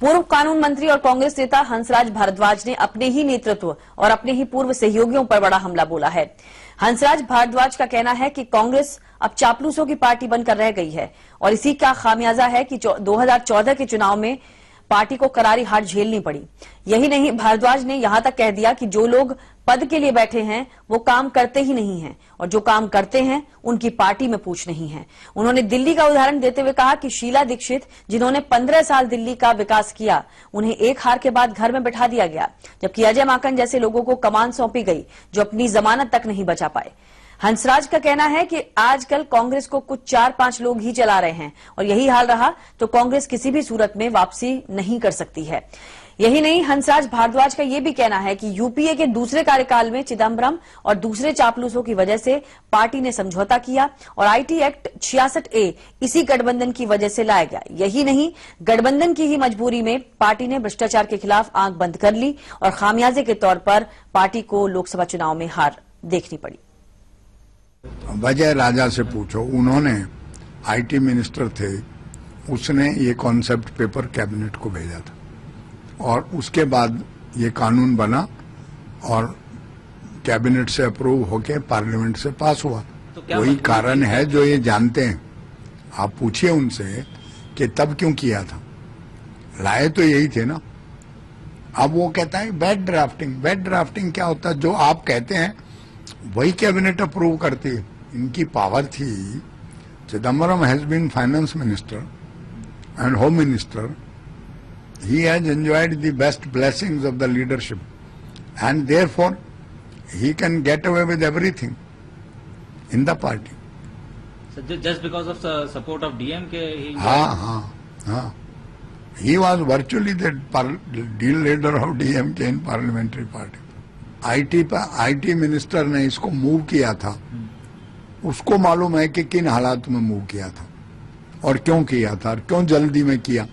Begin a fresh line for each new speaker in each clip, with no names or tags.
पूर्व कानून मंत्री और कांग्रेस नेता हंसराज भारद्वाज ने अपने ही नेतृत्व और अपने ही पूर्व सहयोगियों पर बड़ा हमला बोला है। हंसराज भारद्वाज का कहना है कि कांग्रेस अब चापलूसों की पार्टी बनकर रह गई है और इसी का खामियाजा है कि 2014 के चुनाव में पार्टी को करारी हार झेलनी पड़ी। यही नहीं, भारद्वाज ने यहां तक कह दिया कि जो लोग पद के लिए बैठे हैं वो काम करते ही नहीं हैं और जो काम करते हैं उनकी पार्टी में पूछ नहीं है। उन्होंने दिल्ली का उदाहरण देते हुए कहा कि शीला दीक्षित, जिन्होंने 15 साल दिल्ली का विकास किया, उन्हें एक हार के बाद घर में बैठा दिया गया, जबकि अजय माकन जैसे लोगों को कमान सौंपी गई जो अपनी जमानत तक नहीं बचा पाए। हंसराज का कहना है कि आजकल कांग्रेस को कुछ 4-5 लोग ही चला रहे हैं और यही हाल रहा तो कांग्रेस किसी भी सूरत में वापसी नहीं कर सकती है। यही नहीं, हंसराज भारद्वाज का यह भी कहना है कि यूपीए के दूसरे कार्यकाल में चिदम्बरम और दूसरे चापलूसों की वजह से पार्टी ने समझौता किया और आईटी एक्ट 66A इसी गठबंधन की वजह से लाया गया। यही नहीं, गठबंधन की ही मजबूरी में पार्टी ने भ्रष्टाचार के खिलाफ आंख बंद कर ली और खामियाजे के तौर पर पार्टी को लोकसभा चुनाव में हार देखनी पड़ी।
वजय राजा से पूछो, उन्होंने आईटी मिनिस्टर थे, उसने ये कॉन्सेप्ट पेपर कैबिनेट को भेजा था और उसके बाद ये कानून बना और कैबिनेट से अप्रूव होके पार्लियामेंट से पास हुआ। तो कोई कारण है जो ये जानते हैं? आप पूछिए उनसे कि तब क्यों किया था। लाए तो यही थे ना। अब वो कहता है बैड ड्राफ्टिंग। बैड ड्राफ्टिंग क्या होता है? जो आप कहते हैं वही कैबिनेट अप्रूव करती है। इनकी पावर थी। Chidambaram has been finance minister and home minister. He has enjoyed the best blessings of the leadership and therefore he can get away with everything in the party.
So just because of the support of DMK he
हाँ. He was virtually the deal leader of DMK in parliamentary party. IT minister ने इसको move किया था, उसको मालूम है कि किन हालात में मूव किया था और क्यों किया था और क्यों जल्दी में किया,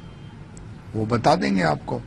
वो बता देंगे आपको।